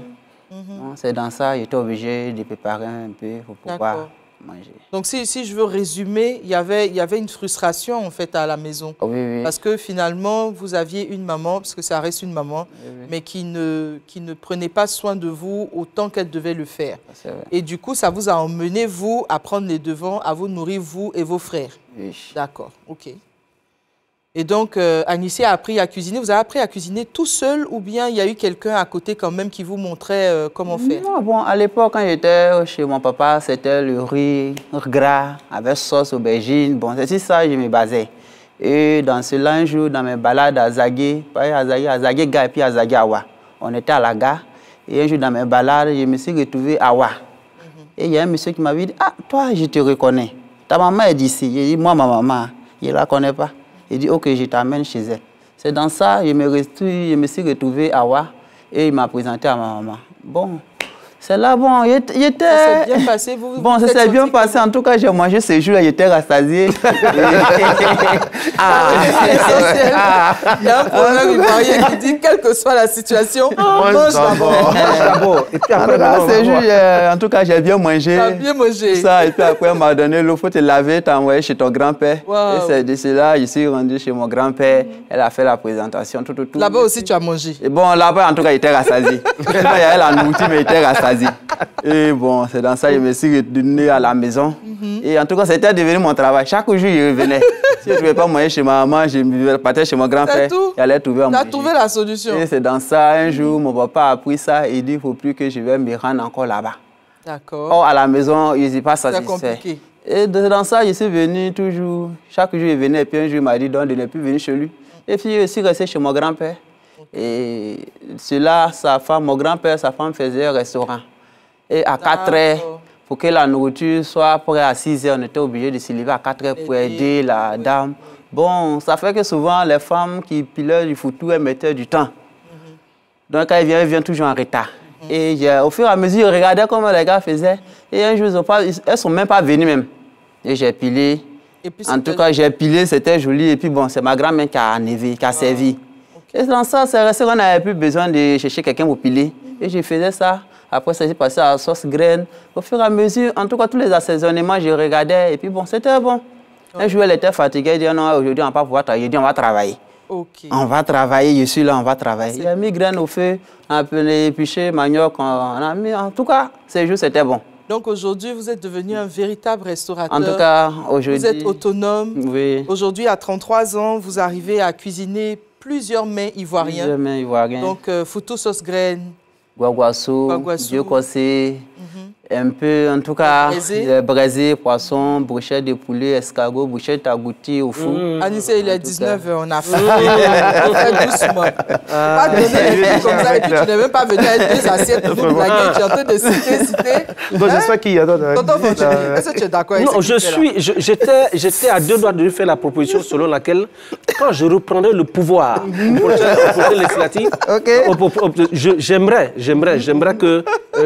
C'est dans ça que j'étais obligé de préparer un peu pour pouvoir manger. Donc, si je veux résumer, il y avait une frustration, en fait, à la maison. Oui. Parce que finalement, vous aviez une maman, parce que ça reste une maman, mais qui ne prenait pas soin de vous autant qu'elle devait le faire. Et du coup, ça vous a emmené, vous, à prendre les devants, à vous nourrir, vous et vos frères. Oui. D'accord, ok. Et donc, Anissé a appris à cuisiner. Vous avez appris à cuisiner tout seul ou bien il y a eu quelqu'un à côté quand même qui vous montrait comment faire? Non, bon, à l'époque, quand j'étais chez mon papa, c'était le riz gras avec sauce aubergine. Bon, c'est ça que je me basais. Et dans cela, un jour, dans mes balades à Zagué, à Zagué Gare et puis à Zagué Awa, on était à la gare. Et un jour, dans mes balades, je me suis retrouvé à Awa. Et il y a un monsieur qui m'avait dit, ah, toi, je te reconnais. Ta maman est d'ici. J'ai dit, moi, ma maman, je ne la connais pas. Il dit, ok, je t'amène chez elle. C'est dans ça que je me suis retrouvé à Awa et il m'a présenté à ma maman. Bon, c'est là, bon, il était... Ça s'est bien passé, Bon, ça s'est bien passé. En tout cas, j'ai mangé ce jour-là, j'étais rassasié. Il y a un problème ivoirien qui dit, quelle que soit la situation, mange d'abord. Et puis après, ce jour, en tout cas, j'ai bien mangé. Tu as bien mangé. Ça, et puis après, on m'a donné l'eau, il faut te laver, t'envoyer chez ton grand-père. Et c'est de cela, je suis rendu chez mon grand-père. Elle a fait la présentation, tout. Là-bas aussi, tu as mangé? Et bon, là-bas, en tout cas, j'étais rassasié. Il y avait la nourriture, mais j'étais rassasié. Et bon, c'est dans ça que je me suis retourné à la maison. Et en tout cas, c'était devenu mon travail. Chaque jour, je revenais. Si je ne pouvais pas manger chez ma maman, je partais chez mon grand-père. J'allais trouver à manger. Tu as trouvé la solution? Et c'est dans ça, un jour, mon papa a pris ça et dit, il ne faut plus que je vais me rendre encore là-bas. D'accord. Or, à la maison, ils n'y pas satisfaits. C'est compliqué. Et dans ça, je suis venu toujours. Chaque jour, il venait et puis un jour, il m'a dit donc, de ne plus venir chez lui. Et puis, je suis resté chez mon grand-père. Et cela, sa femme, mon grand-père, sa femme faisait un restaurant. Et à 4 heures, pour que la nourriture soit prête à 6 heures, on était obligé de se lever à 4 heures pour aider la dame. Bon, ça fait que souvent, les femmes qui pilaient du foutu, elles mettaient du temps. Donc, quand elles viennent toujours en retard. Et au fur et à mesure, je regardais comment les gars faisaient. Et un jour, elles ne sont même pas venues même. Et j'ai pilé. En tout cas, j'ai pilé, c'était joli. Et puis bon, c'est ma grand-mère qui a nevé, qui a servi. Et dans ça, c'est resté qu'on n'avait plus besoin de chercher quelqu'un pour piler. Et je faisais ça. Après, ça s'est passé à la sauce graine. Au fur et à mesure, en tout cas, tous les assaisonnements, je regardais. Et puis bon, c'était bon. Un jour, elle était fatiguée. Elle dit non, aujourd'hui, on ne va pas pouvoir travailler. Je dis, on va travailler. On va travailler, je suis là, on va travailler. Il a mis graines au feu, un peu les épluchés, manioc, on a mis. En tout cas, ces jours, c'était bon. Donc aujourd'hui, vous êtes devenu un véritable restaurateur. En tout cas, aujourd'hui. Vous êtes autonome. Oui. Aujourd'hui, à 33 ans, vous arrivez à cuisiner plusieurs mets ivoiriens. Plusieurs mets ivoiriens. Donc, foutou sauce graine. Guaguassou, Dieu cossé. Un peu, en tout cas, braisé, poisson, brochette de poulet, escargot, brochette agouti au four. Anissé, il est 19h, on a fait. On fait doucement. Pas donner les trucs comme ça et puis tu n'es même pas venu avec 2 assiettes pour nous blaguer. Tu es en train de citer. Donc, j'espère qu'il y a d'autres. Est-ce que tu es d'accord avec ça? Non, j'étais à 2 doigts de lui faire la proposition selon laquelle, quand je reprendrai le pouvoir pour le législatif, j'aimerais que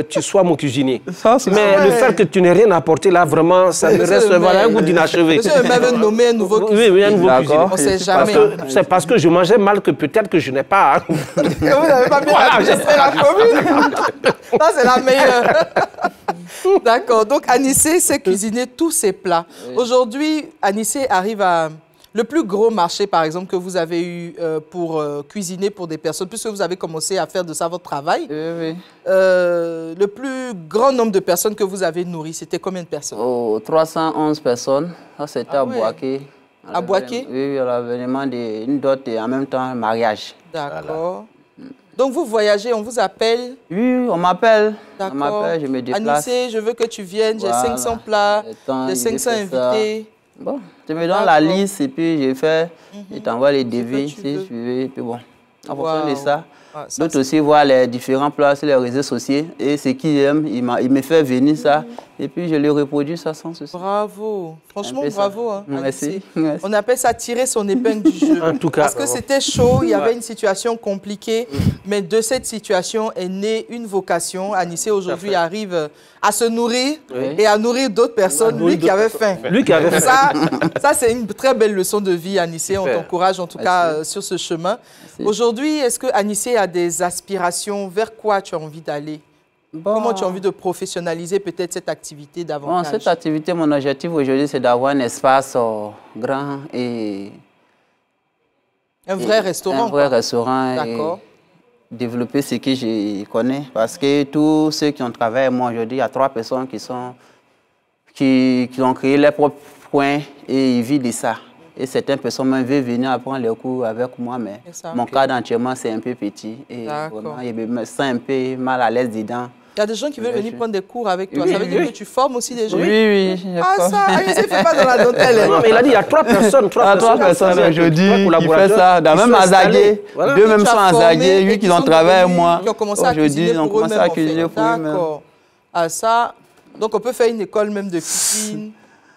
tu sois mon cuisinier. Mais le fait que tu n'aies rien apporté là, vraiment, ça me reste un goût d'inachevé. Monsieur le maire veut nommer un nouveau cuisinier. Oui, un nouveau cuisinier. On ne sait jamais. C'est parce que je mangeais mal que peut-être que je n'ai pas. Vous n'avez pas bien administré la commune. Ça, c'est la meilleure. D'accord. Donc, Anissé sait cuisiner tous ses plats. Aujourd'hui, Anissé arrive à... Le plus gros marché, par exemple, que vous avez eu pour cuisiner pour des personnes, puisque vous avez commencé à faire de ça votre travail, le plus grand nombre de personnes que vous avez nourries, c'était combien de personnes? 311 personnes. Ça, c'était à Boaké. À Boaké? Oui, à l'avènement d'une dot et en même temps un mariage. D'accord. Donc, vous voyagez, on vous appelle? Oui, on m'appelle. D'accord. On m'appelle, je me déplace. Anissé, je veux que tu viennes, j'ai 500 plats, j'ai 500 invités. Bon, tu me donnes la liste et puis je fais, je t'envoie les devis si tu veux. Et puis bon, en fonction de ça, d'autres aussi voient les différents plats sur les réseaux sociaux et ce qu'ils aiment, il me fait venir ça et puis je le reproduis ça sans souci. Bravo, franchement bravo. Hein, merci. On appelle ça tirer son épingle du jeu. En tout cas, parce que c'était chaud, il y avait une situation compliquée, mais de cette situation est née une vocation. Anissé aujourd'hui arrive à se nourrir et à nourrir d'autres personnes, lui qui avait faim. Lui qui avait faim. Ça c'est une très belle leçon de vie, Anissé. On t'encourage en tout cas sur ce chemin. Aujourd'hui, est-ce que Anissé a des aspirations? Vers quoi tu as envie d'aller? Comment tu as envie de professionnaliser peut-être cette activité davantage? Cette activité, mon objectif aujourd'hui, c'est d'avoir un espace grand et... Un vrai restaurant? Un vrai restaurant. D'accord. Développer ce que je connais. Parce que tous ceux qui ont travaillé avec moi aujourd'hui, il y a 3 personnes qui ont créé leurs propres coins et ils vivent de ça. Et certaines personnes même veulent venir apprendre les cours avec moi, mais mon cadre entièrement, c'est un peu petit. Et vraiment, je me sens un peu mal à l'aise dedans. Il y a des gens qui veulent venir prendre des cours avec toi. Ça veut dire que tu formes aussi des gens? Oui. Ah, ça, Anissé ne fait pas dans la dentelle. Non, mais il a dit il y a 3 personnes. 3 personnes aujourd'hui qui font ça. Dans même à Zagué. 2 même sont à Zagué. 8 qui ont travaillé avec moi. Qui ont commencé à cuisiner pour eux-mêmes. D'accord. Ah, ça. Donc, on peut faire une école même de cuisine.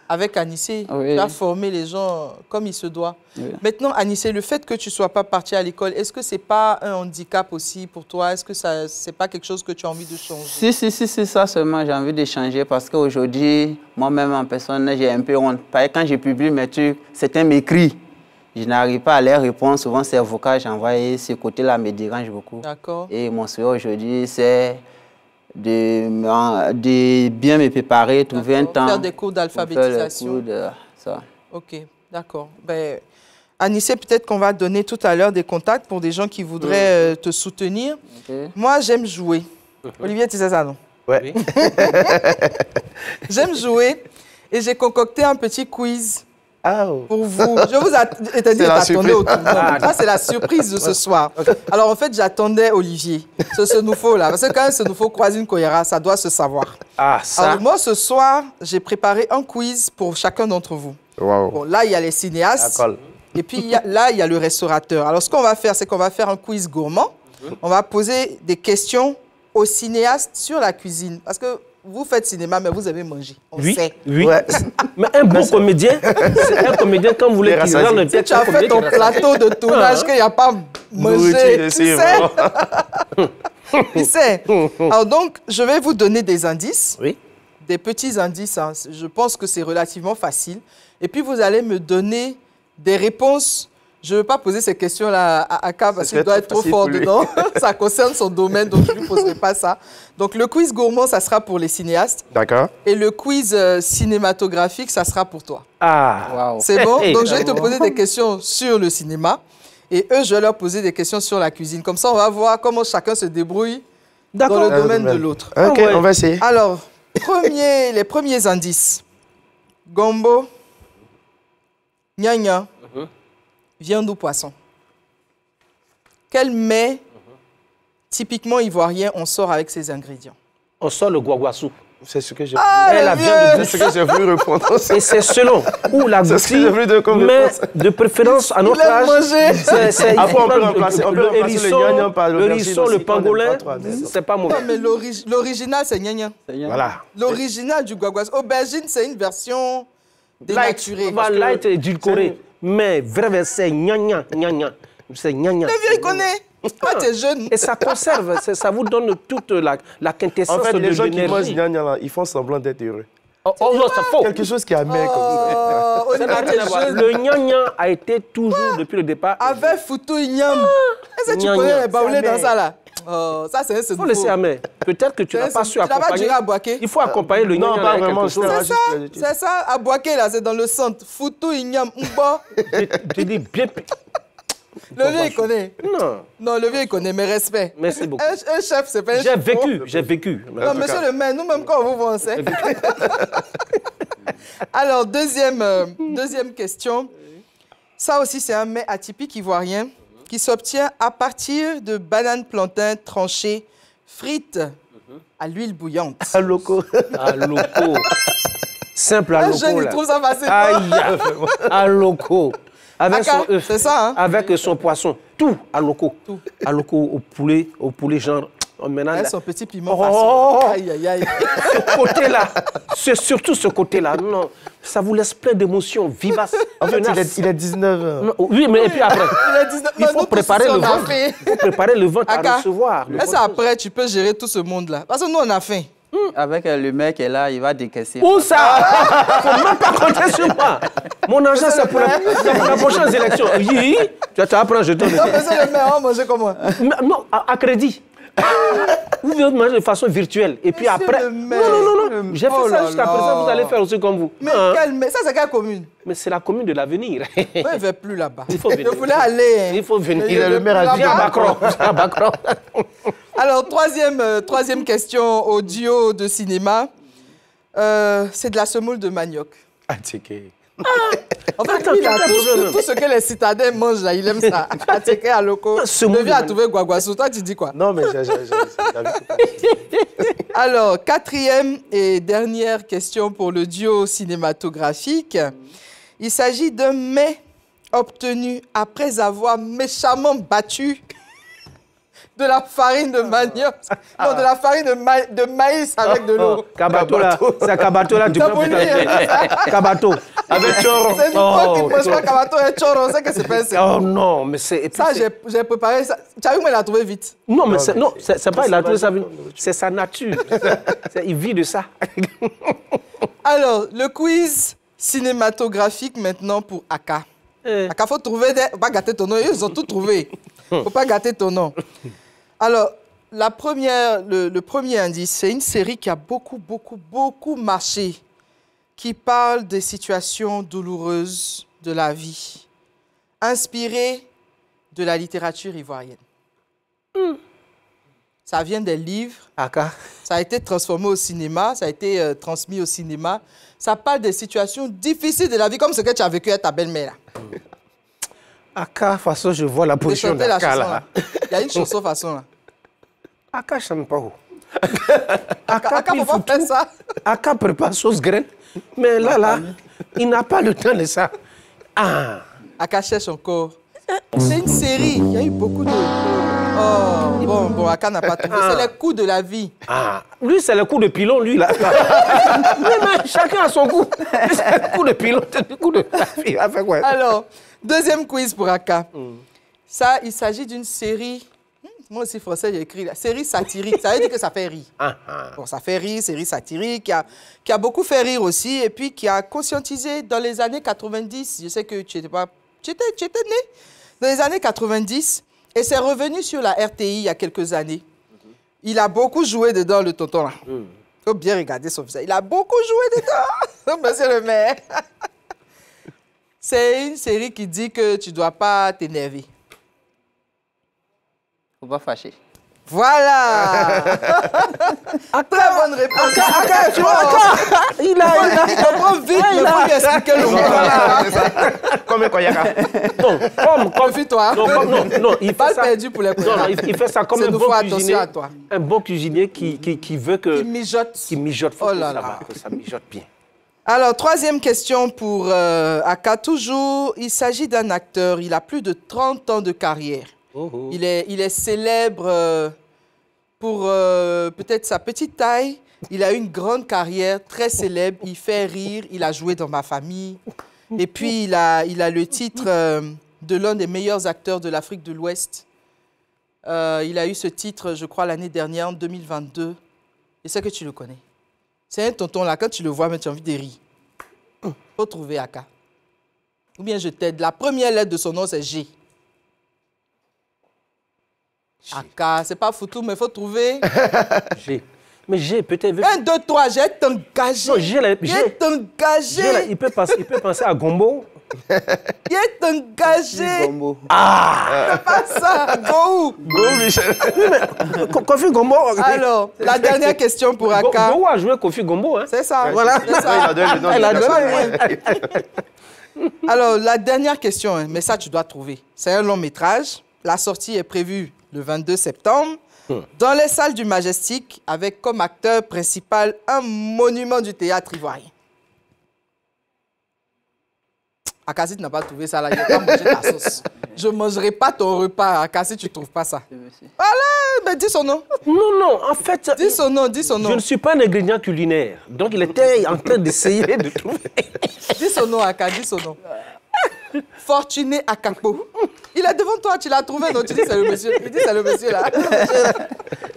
Avec Anissé, tu as formé les gens comme il se doit. Maintenant, Anissé, le fait que tu ne sois pas parti à l'école, est-ce que ce n'est pas un handicap aussi pour toi? Est-ce que ce n'est pas quelque chose que tu as envie de changer? Si, ça seulement, j'ai envie de changer parce qu'aujourd'hui, moi-même en personne, j'ai un peu honte. Quand je publie mes trucs, certains m'écrivent. Je n'arrive pas à les répondre. Souvent, ces vocaux que j'envoie, ce côté-là me dérange beaucoup. D'accord. Et mon souhait aujourd'hui, c'est de bien me préparer, trouver un temps. Faire des cours d'alphabétisation. Ok, d'accord. Ben, Anissé, peut-être qu'on va donner tout à l'heure des contacts pour des gens qui voudraient te soutenir. Moi, j'aime jouer. Olivier, tu sais ça, non? Oui. J'aime jouer et j'ai concocté un petit quiz. Pour vous. Je vous ai dit d'attendre au tournoi. Ça, c'est la surprise de ce soir. Alors, en fait, j'attendais Olivier, ce Senoufo-là. Parce que quand un Senoufo croise une Koyera, ça doit se savoir. Alors, moi, ce soir, j'ai préparé un quiz pour chacun d'entre vous. Bon, là, il y a les cinéastes. Et puis là, il y a le restaurateur. Alors, ce qu'on va faire, c'est qu'on va faire un quiz gourmand. On va poser des questions aux cinéastes sur la cuisine. Parce que vous faites cinéma, mais vous avez mangé. On sait. Oui. Ouais. Mais un bon comédien, c'est un comédien, quand vous voulez qu'il rende si tu as fait ton plateau de tournage qu'il n'y a pas mangé, tu sais. Tu sais. Alors donc, je vais vous donner des indices. Oui. Des petits indices. Hein. Je pense que c'est relativement facile. Et puis, vous allez me donner des réponses. Je ne veux pas poser ces questions-là à Aka parce qu'il doit être trop fort dedans. Ça concerne son domaine, donc je ne lui poserai pas ça. Donc, le quiz gourmand, ça sera pour les cinéastes. D'accord. Et le quiz cinématographique, ça sera pour toi. Ah, wow. C'est bon? Donc, je vais te poser des questions sur le cinéma. Et eux, je vais leur poser des questions sur la cuisine. Comme ça, on va voir comment chacun se débrouille dans le domaine de l'autre. OK, on va essayer. Alors, les premiers indices. Gombo, gnagna, viande ou poisson. Quel mets typiquement ivoirien on sort avec ces ingrédients? On sort le guaguassou. C'est ce que j'ai voulu répondre. Et c'est selon où la goutille, mais de préférence à notre âge. C'est après on peut remplacer le hérisson par le hérisson, le pangolin, c'est pas mauvais. Non, mais l'original, c'est gnagna. Voilà. L'original du guaguassou. Aubergine, c'est une version dénaturée. Light édulcorée. Mais vrai, c'est gnagna, gnagna. C'est gnagna. Le vieux, il connaît. Ah, t'es jeune. Et ça conserve, ça vous donne toute la quintessence de l'énergie. En fait, les gens qui mangent gnagna, là, ils font semblant d'être heureux. Oh, c'est faux. Quelque chose qui est amer comme ça. Le gnagna a été toujours, depuis le départ... Avec foutou ignam. Est-ce que tu connais les baoulés dans ça, là? Oh, ça, c'est un Il faut laisser amer. Peut-être que tu n'as pas su accompagner. Il faut accompagner le gnagna avec quelque chose. C'est ça, à Boaké, là, c'est dans le centre. Foutou ignam, mba. Je dis bien... Le vieux, il connaît. Non. Non, le vieux, il connaît, mais respect. Merci beaucoup. Un chef, c'est pas un chef. J'ai vécu. Non, monsieur le maire, nous-mêmes, quand on vous voit, on sait. Alors, deuxième question. Ça aussi, c'est un mets atypique ivoirien qui s'obtient à partir de bananes plantains tranchées, frites à l'huile bouillante. À loco. À loco. Simple à loco. Je trouve ça facile. Aïe, à loco. Avec son œuf, c'est ça, hein? Avec son poisson, tout à loco. Tout. À loco, au poulet, genre. Maintenant, son petit piment. Aïe, aïe, aïe. Ce côté-là, c'est surtout ce côté-là. Non, ça vous laisse plein d'émotions vivaces. En fait, il est 19h. Oui, mais et puis après, il faut préparer le ventre. Il faut préparer le ventre à recevoir. Mais ça, après, tu peux gérer tout ce monde-là. Parce que nous, on a faim. Avec le mec qui est là, il va décaisser. Où ça? Faut même pas compter sur moi. Mon argent, c'est pour la prochaine élection. Oui, tu vas prendre, je te le dis. Non, mais c'est le maire, on va manger comment? Non, à crédit. Vous pouvez manger de façon virtuelle. Et puis après... Non. J'ai fait ça jusqu'à présent, vous allez faire aussi comme vous. Mais ça, c'est quelle commune? Mais c'est la commune de l'avenir. Moi, je ne vais plus là-bas. Il faut venir. Je voulais aller. Il faut venir. Il est le maire à Macron. Alors, troisième question au duo de cinéma. C'est de la semoule de manioc. Ah, tchéké. En fait, lui, tout ce que les citadins mangent, là, il aime ça. Attiqué à loco. Le vieux a trouvé guaguassou. Toi, tu dis quoi? Non, mais j'ai Alors, quatrième et dernière question pour le duo cinématographique. Il s'agit d'un mets obtenu après avoir méchamment battu de la farine de manioc. Non, de la farine de maïs avec de l'eau. Kabato, là. C'est Kabato, là, du coup. Kabato. Avec choro. C'est une fois qu'il ne mange pas Kabato et choro. On sait que c'est pas ça. Oh non, mais c'est... Ça, j'ai préparé ça. Tu as vu comment il a trouvé vite? Non, mais c'est pas il a trouvé ça vite. C'est sa nature. Il vit de ça. Alors, le quiz cinématographique maintenant pour Aka. Aka, il faut trouver des... Faut pas gâter ton nom. Ils ont tout trouvé. Il ne faut pas gâter ton nom. Alors, le premier indice, c'est une série qui a beaucoup marché, qui parle des situations douloureuses de la vie, inspirée de la littérature ivoirienne. Ça vient des livres, ça a été transformé au cinéma, ça a été transmis au cinéma. Ça parle des situations difficiles de la vie, comme ce que tu as vécu avec ta belle-mère. Aka, de toute façon, je vois la position d'Aka là. Il y a une chanson façon là. Aka chante pas où. Aka faut pas faire ça. Aka prépare sauce graine. Mais là, il n'a pas le temps de ça. Ah. Aka cherche encore. C'est une série. Il y a eu beaucoup de... Oh, bon, Aka n'a pas trouvé. C'est les coups de la vie. Ah, lui, c'est le coup de pilon, lui, là. Mais chacun a son coup. C'est le coup de pilon, c'est le coup de la vie. Alors, deuxième quiz pour Aka. Ça, il s'agit d'une série... Moi aussi, français, j'ai écrit la série satirique. Ça veut dire que ça fait rire. Bon, ça fait rire, série satirique, qui a beaucoup fait rire aussi, et puis qui a conscientisé dans les années 90. Je sais que tu étais né dans les années 90, et c'est revenu sur la RTI il y a quelques années. Il a beaucoup joué dedans, le tonton là. Il faut bien regarder son visage. Il a beaucoup joué dedans, monsieur le maire. C'est une série qui dit que tu ne dois pas t'énerver. Faut pas fâcher. Voilà. Très bonne réponse. Tu vois, il comprend vite, mais il faut lui expliquer le mot. Comme Koyaka. Non, confie-toi. Non, il fait ça. Perdu pour les non, il fait ça comme un bon cuisinier. À toi. Un bon cuisinier qui veut que... Qui mijote. Qui mijote. Faut que ça mijote bien. Alors, troisième question pour Aka. Toujours, il s'agit d'un acteur. Il a plus de 30 ans de carrière. Il est célèbre pour peut-être sa petite taille. Il a une grande carrière, très célèbre. Il fait rire. Il a joué dans Ma Famille. Et puis, il a le titre de l'un des meilleurs acteurs de l'Afrique de l'Ouest. Il a eu ce titre, je crois, l'année dernière, en 2022. Et c'est que tu le connais. C'est un tonton là, quand tu le vois, mais tu as envie de rire. Faut trouver Aka. Ou bien je t'aide. La première lettre de son nom, c'est G. Aka, c'est pas foutu, mais il faut trouver. G. Mais G, peut-être... 1, 2, 3, j'ai t'engagé. Non, G, t'engagé. Il peut penser à Gombo. J'ai t'engagé. Gombo. Ah, c'est pas ça. Go où? Go, Michel. Kofi Gombo. Alors, la dernière question pour Aka. Gombo a joué Kofi Gombo, hein? C'est ça. Voilà. C'est ça. Il a donné. Alors, la dernière question, hein, mais ça, tu dois trouver. C'est un long métrage. La sortie est prévue le 22 septembre. Dans les salles du Majestic, avec comme acteur principal un monument du théâtre ivoirien. Akasi, tu n'as pas trouvé ça là, je ne vais pas manger ta sauce. Je ne mangerai pas ton repas, Akasi, tu ne trouves pas ça. Voilà, mais dis son nom. Non, en fait... Dis son nom. Je ne suis pas un ingrédient culinaire, donc il était en train d'essayer de trouver... Dis son nom, Aka, dis son nom. Fortuné Akakpo. Il est devant toi, tu l'as trouvé, non? Tu dis c'est le monsieur. Il dit c'est le monsieur là.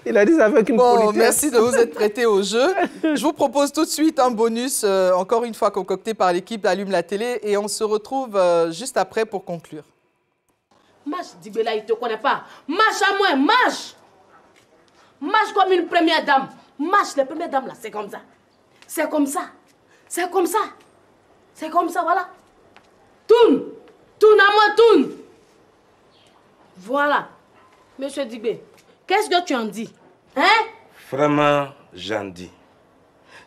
Il a dit ça avec une politesse. Merci de vous être prêtés au jeu. Je vous propose tout de suite un bonus, encore une fois concocté par l'équipe d'Allume la télé, et on se retrouve juste après pour conclure. Marche, Dibela, il ne te connaît pas. Marche à moi, marche. Marche comme une première dame. Marche, les premières dames là, c'est comme ça. C'est comme ça. C'est comme ça. C'est comme ça, voilà. Tourne. Tourne à moi, tourne. Voilà. Monsieur Dibé, qu'est-ce que tu en dis? Hein? Vraiment, j'en dis.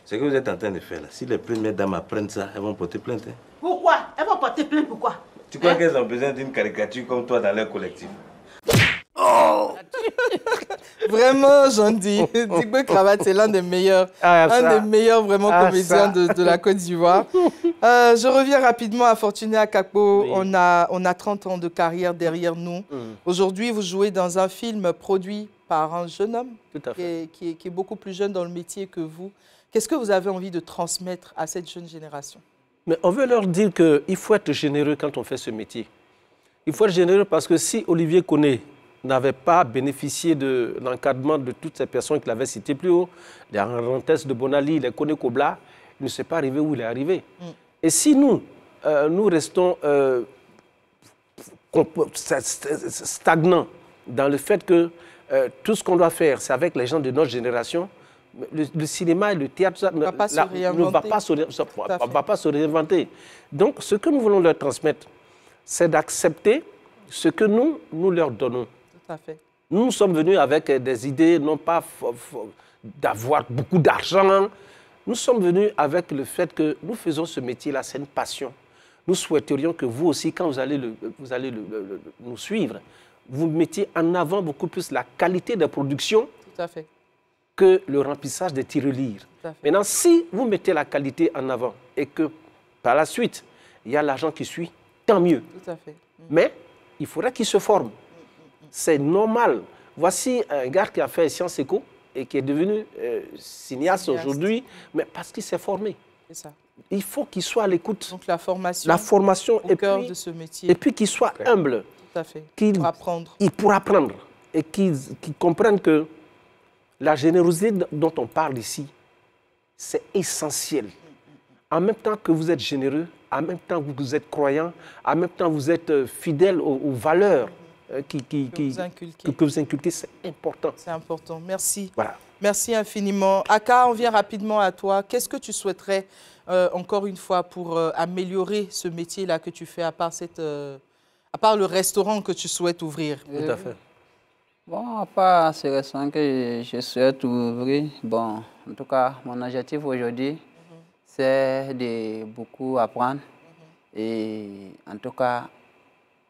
Ce que vous êtes en train de faire là, si les premières dames apprennent ça, elles vont porter plainte. Hein? Pourquoi? Elles vont porter plainte, pourquoi? Tu crois qu'elles ont besoin d'une caricature comme toi dans leur collectif? Oh! Vraiment, j'en dis. Dibé Cravate, c'est l'un des meilleurs, vraiment comédiens de la Côte d'Ivoire. Je reviens rapidement à Fortuné Akakpo. Oui. On a 30 ans de carrière derrière nous. Aujourd'hui, vous jouez dans un film produit par un jeune homme qui est beaucoup plus jeune dans le métier que vous. Qu'est-ce que vous avez envie de transmettre à cette jeune génération? Mais on veut leur dire qu'il faut être généreux quand on fait ce métier. Il faut être généreux parce que si Olivier Koné n'avait pas bénéficié de l'encadrement de toutes ces personnes qu'il avait citées plus haut, les Rantes de Bonali, les Koné Kobla, il ne s'est pas arrivé où il est arrivé. Et si nous restons stagnants dans le fait que tout ce qu'on doit faire, c'est avec les gens de notre génération, le cinéma et le théâtre ne va pas se réinventer. Donc, ce que nous voulons leur transmettre, c'est d'accepter ce que nous leur donnons. Tout à fait. Nous sommes venus avec des idées, non pas d'avoir beaucoup d'argent. Nous sommes venus avec le fait que nous faisons ce métier-là, c'est une passion. Nous souhaiterions que vous aussi, quand vous allez nous suivre, vous mettiez en avant beaucoup plus la qualité de production Tout à fait. que le remplissage des tirelires. Maintenant, si vous mettez la qualité en avant et que par la suite, il y a l'argent qui suit, tant mieux. Tout à fait. Mais il faudrait qu'il se forme. C'est normal. Voici un gars qui a fait Sciences Éco et qui est devenu cinéaste aujourd'hui, mais parce qu'il s'est formé. C'est ça. Il faut qu'il soit à l'écoute. Donc la formation. La formation au cœur de ce métier. Et puis qu'il soit humble. Tout à fait. Pour apprendre. Pour apprendre. Et qu'il comprenne que la générosité dont on parle ici, c'est essentiel. En même temps que vous êtes généreux, en même temps que vous êtes croyant, en même temps que vous êtes fidèle aux valeurs que vous inculquez, c'est important. C'est important. Merci. Voilà. Merci infiniment. Aka, on vient rapidement à toi. Qu'est-ce que tu souhaiterais, encore une fois, pour améliorer ce métier-là que tu fais, à part le restaurant que tu souhaites ouvrir? Tout à fait. Bon, à part ce restaurant que je souhaite ouvrir, bon, en tout cas, mon objectif aujourd'hui, c'est de beaucoup apprendre et en tout cas,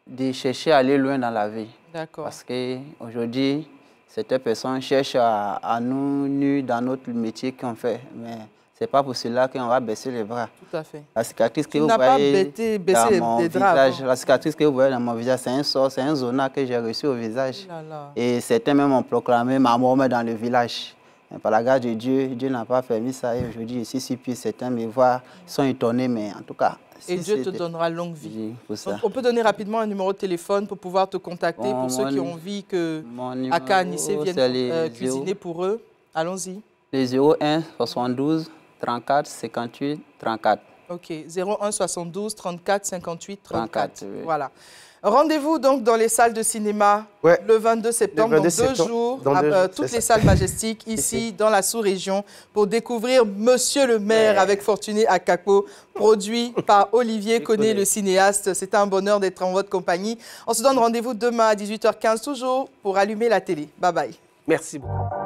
de chercher à aller loin dans la vie. D'accord. Parce qu'aujourd'hui, certaines personnes cherchent à nous nuire dans notre métier qu'on fait. Mais ce n'est pas pour cela qu'on va baisser les bras. Tout à fait. La cicatrice que vous voyez dans mon visage, la cicatrice que vous voyez dans mon visage, c'est un sort, c'est un zona que j'ai reçu au visage. Et certains même ont proclamé ma mort dans le village. Mais par la grâce de Dieu, Dieu n'a pas permis ça. Et aujourd'hui, je suis sur pied. Certains me voient, sont étonnés, mais en tout cas... Et Dieu te donnera longue vie. Pour ça. Donc, on peut donner rapidement un numéro de téléphone pour pouvoir te contacter pour ceux qui ont envie que Aka Anissé vienne cuisiner pour eux. Allons-y. Les 01 72 34 58 34. Ok, 01 72 34 58 34. Oui. Voilà. Rendez-vous donc dans les salles de cinéma le 22 septembre, dans 2 jours, toutes les salles Majestiques, ici dans la sous-région, pour découvrir Monsieur le maire avec Fortuné Akakpo, produit par Olivier Koné, le cinéaste. C'est un bonheur d'être en votre compagnie. On se donne rendez-vous demain à 18h15, toujours pour allumer la télé. Bye bye. Merci beaucoup.